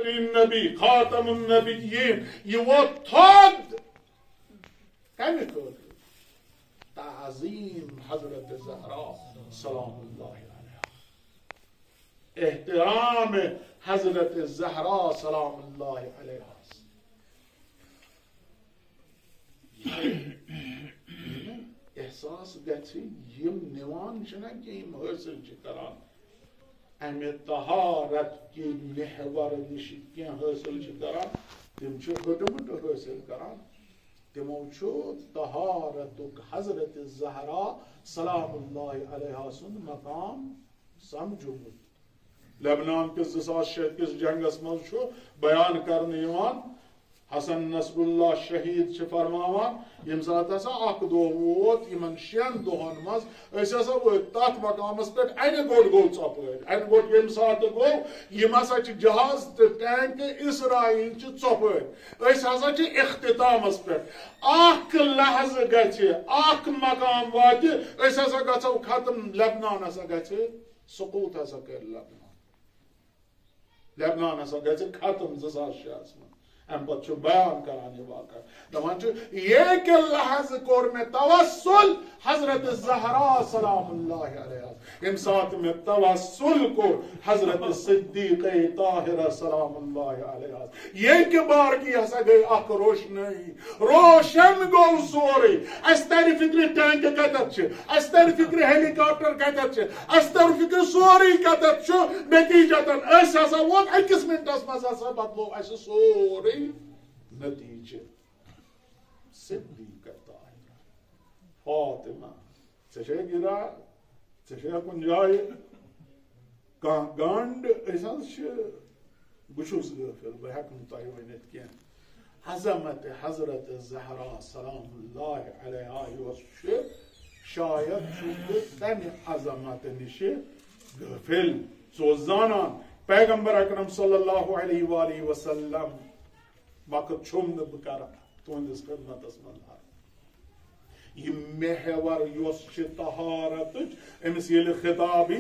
النبی خاتم النبیین یہ وہ تھود کمی خاطر تعظیم حضرت زہرا سلام اللہ علیہ احترام حضرت زہرا سلام اللہ علیہ احساس گژھِ یم نوان چھنا کہ یم حاصل چھ کران امہ طہارت کی محور نش کی حاصل چھ کران تم چھ ہٹمٹ حاصل کران تمو چھ طہارت حضرت زہرا سلام اللہ علیہ سند مقام سمجھومت لبنان کس 2006 کس جنگس مز چھ بیان کرنے یوان حسن نصر اللہ شہید چھ فرماوان یم سات ہسا اخ دو ووت یمن 6 دہن مز اس ہسا تات مقامس پہ این گوٹ گو ژوپٲرۍ این گوٹ یم سات گو یم ہسا چھ جہاز تہ ٹینک اسرائیل چھ ژوپٲرۍ اس ہسا چھ اختتامس پہ اخ لحظ گژھِ اخ مقام واتہِ اس ہسا گژھو ختم لبنان ہسا گژھِ سقوط ہسا کر لبنان ہسا گژھِ ختم 2006 من ام پتہ چھ بیان کران یہ واقعہ دپان چھ یہ کہ لحظ کور میں توسل حضرت زہرا سلام اللہ علیہ یم سات میں توسل کو حضرت صدیق طاہرہ سلام اللہ علیہ یہ کہ بار کی ہسا گئی اخ روشنی روشن گو سوری اس تر فکر ٹینک کتت چھ اس تر فکر ہیلی کاپٹر کتت چھ اس تر فکر سوری کتت چھ نتیجتن اس ہسا ووت 1 منٹس مز ہسا بدلو اس سوری نتیجہ صدیق طاہرہ فاطمہ ژے گرا ژے کن جائے کان گانڈ اس بچوس غافل بہ ہیکن تہ ونت کینٛہہ عظمت حضرت زہرا سلام اللہ علیہا یوس شاید چھ تمہ عظمت نش غافل سو زانان پیغمبر اکرم صلی اللہ علیہ وآلہ وسلم وقت چھم نہ بہ کر تہندس خدمتس من یہ محور یوس چھ طہارت امس یل خطاب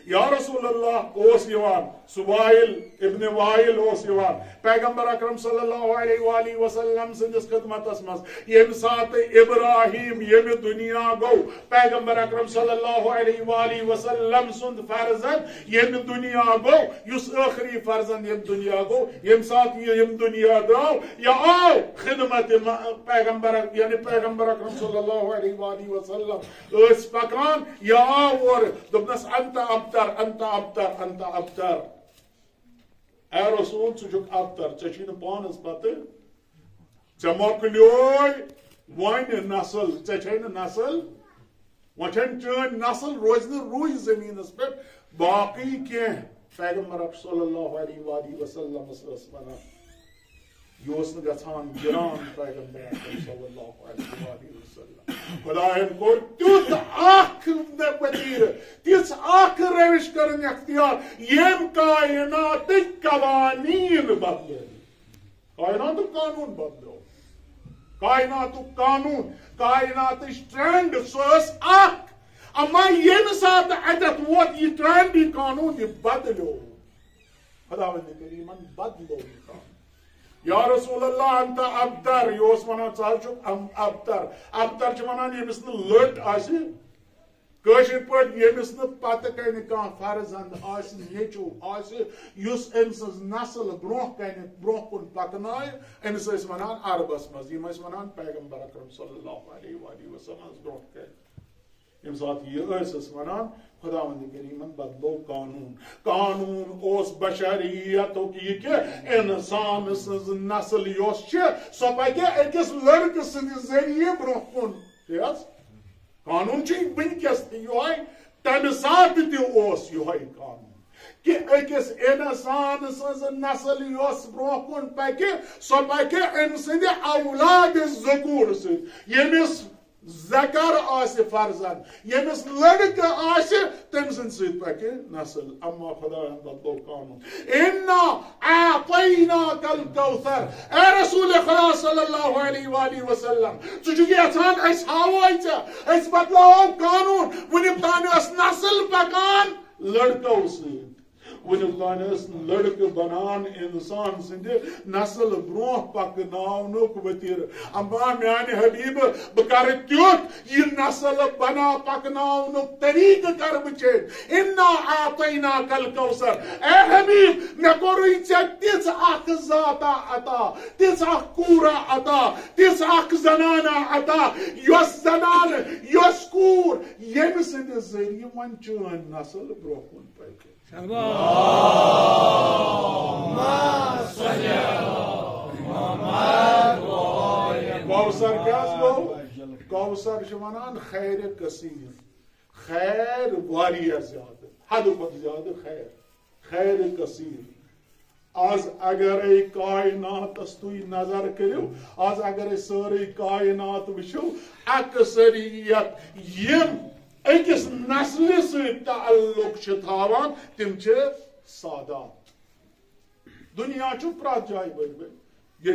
یا رسول اللہ اوس یوان سوائل ابن وائل اوس یوان پیغمبر اکرم صلی اللہ علیہ وآلہ وسلم سندس خدمتس مز یم سات ابراہیم یم دنیا گو پیغمبر اکرم صلی اللہ علیہ وآلہ وسلم سند فرزند یم دنیا گو یس آخری فرزند یم دنیا گو یم سات یم دنیا درو یا آو خدمت پیغمبر یعنی پیغمبر اکرم صلی اللہ علیہ وآلہ وسلم اس پکان یا اور دبنس انت ابتر انت ابتر انت ابتر اے رسول ژٕ ابتر ژےٚ چھی نہٕ پانس پتہ ژےٚ مۄکلیوے وۄنۍ نسل ژےٚ چھے نہٕ نسل وۄنۍ چھنہٕ چٲنۍ نسل روزِ نہٕ روٗے زٔمیٖنس پٮ۪ٹھ باقٕے کینٛہہ پیغمبر صلی اللہ علیہ وآلہ وسلم ٲس ونان یہ اوس نہٕ گژھان گران پیغمبر صلی اللہ علیہ وآلہ وسلم خداین کور تیُتھ اکھ وتیرٕ تِژھ اکھ روش کرن اختیار یم کائناتٕکۍ قوانین بدلٲوۍ کائناتُک قانون بدلو کائناتُک قانون کائناتٕچ ٹرینڈ سۄ ٲس اکھ اما ییٚمہِ ساتہٕ اتٮ۪تھ ووت یہِ ٹرینڈ یہِ قانون یہِ بدلیو خداوندِ کریٖمن بدلو یہِ قانون یا رسول اللہ انت ابتر یہ اس ونان ژٕ چھُکھ ابتر ابتر چھ ونان ییٚمِس نہٕ لٔٹ آسہِ کٲشِر پٲٹھۍ ییٚمِس نہٕ پتہٕ کنہِ کانٛہہ فرزند آسہِ نیٚچوٗ آسہِ یُس أمۍ سٕنٛز نسل برونٛہہ کنہِ برونٛہہ کُن پکنایہِ أمِس ٲسۍ ونان عربس منٛز یِم ٲسۍ ونان پیغمبر اکرم صلی اللہ علیہ وآلہ وسلم برونٛہہ کنہِ ییٚمہِ ساتہٕ یہِ ٲسۍ ونان خداوند کریمن بدلو قانون قانون اوس بشریتک یہ کہ انسان سز نسل یوس سو پکہ اکس لڑکہ سند ذریعہ برونٛہہ کن قانون ونکس تہ تمہ سات تہ اوس یہ قانون کہ اکس انسان سز نسل یوس برونٛہہ کن پکہ سو پکہ ام سند اولاد ذکور ست یمس ذکر آسہِ فرزند یمس لڑکہ آسہِ تم سند سۭتۍ پکہِ نسل اما خداین بدلو قانون انا اعطیناک الکوثر اے رسول خدا صلی اللہ علیہ وآلہ وسلم ژٕ چھُکھ یژھان أسۍ ہاوے ژےٚ أسۍ بدلاوو قانون وُنیُک تانۍ ٲس نسل پکان لڑکو سۭتۍ ونکانس لڑکہ بنان انسان سند نسل برو پکناونک وتیر اما میان حبیب بکر تیوت یہ نسل بنا پکناونک طریق کر بچیت انا اعطیناک الکوثر اے حبیب میں کوری تیز اخ ذاتا عطا تیز اخ کورا عطا تیز اخ زنانا عطا یس زنان یس کور یم سند ذریعہ من چون نسل برو کن پکے کوثر کیا گو کوثر ونان خیر کثیر خیر واریہ زیادہ حد کھت زیادہ خیر کثیر آز اگر ای کائنات تھی نظر کرو آز اگر ساری کائنات وچو اکثریت یم اکس نسل سے تعلق تھاوان تم سادات دنیا پرات جائے بڑھ یہ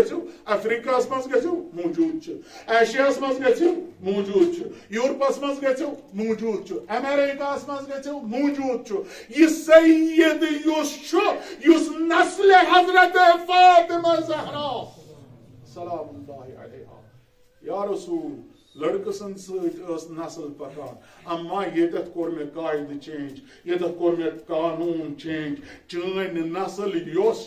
گھو افریقہ مز گھو موجود ایشیاس مز گھو موجود یورپس مز گھو موجود امریکہ مز گھو موجود یہ سید یس نسل حضرت فاطمہ زہرا سلام اللہ علیہا یا رسول لڑکہ سن ست نسل پکان اما یتت کور میں قائد چینج یتت کور میں قانون چینج چین نسل یوس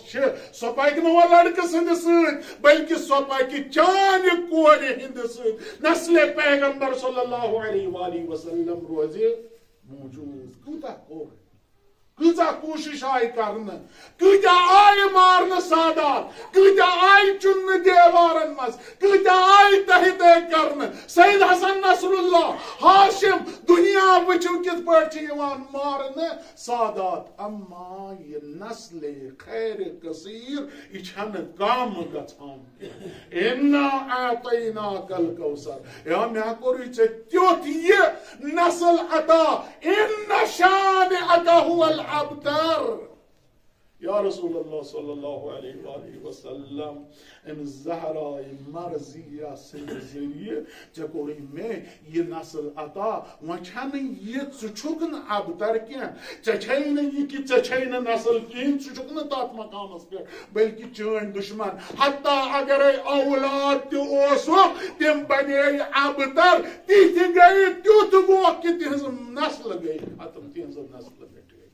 سو پک نو لڑکہ سند ست بلکہ سو پک چان کور ہند ست نسل پیغمبر صلی اللہ علیہ وآلہ وسلم روزی موجود کوتا کور کتا کوشش آئی کرنا کتا آئی مارنا سادات کتا آئی چن دیوارن مز کتا آئی تحتے کرنا سید حسن نصر اللہ ہاشم دنیا وچو کت پرچی یوان مارنا سادات اما یہ نسل خیر کثیر اچھن کام گتھان انا اعطیناک الکوثر یا میں کوری تیوت یہ نسل عطا ان شانئک هو الابتر یا رسول اللہ صلی اللہ علیہ وآلہ وسلم ان زہراء مرضیہ سے ذریعے چکوری میں یہ نسل عطا وچھن یہ چچکن ابتر کیا چچھین یہ کی چچھین نسل کین چچکن تات مقامس پر بلکہ چین دشمن حتی اگر اولاد تی اوسو تم بنے ابتر تی گئی تیوت گو کہ تیز نسل گئی ختم تیز نسل مٹ گئی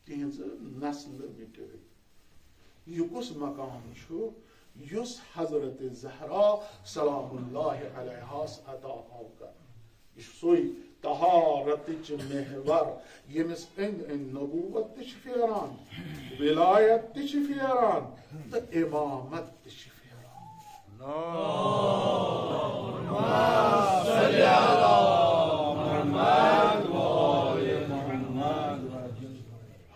تیز نسل مٹ گئی یہ کس مقام چھو یس حضرت زہرا سلام اللہ علیہ عطا ہوگا یہ سوئی طہارت محور یمس ان نبوت تش فیران ولایت تش فیران تو امامت تش فیران اللہم صلی علی محمد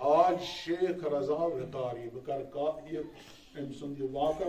حاج شیخ رضا وطاری بکر کا یہ امسن جو واقع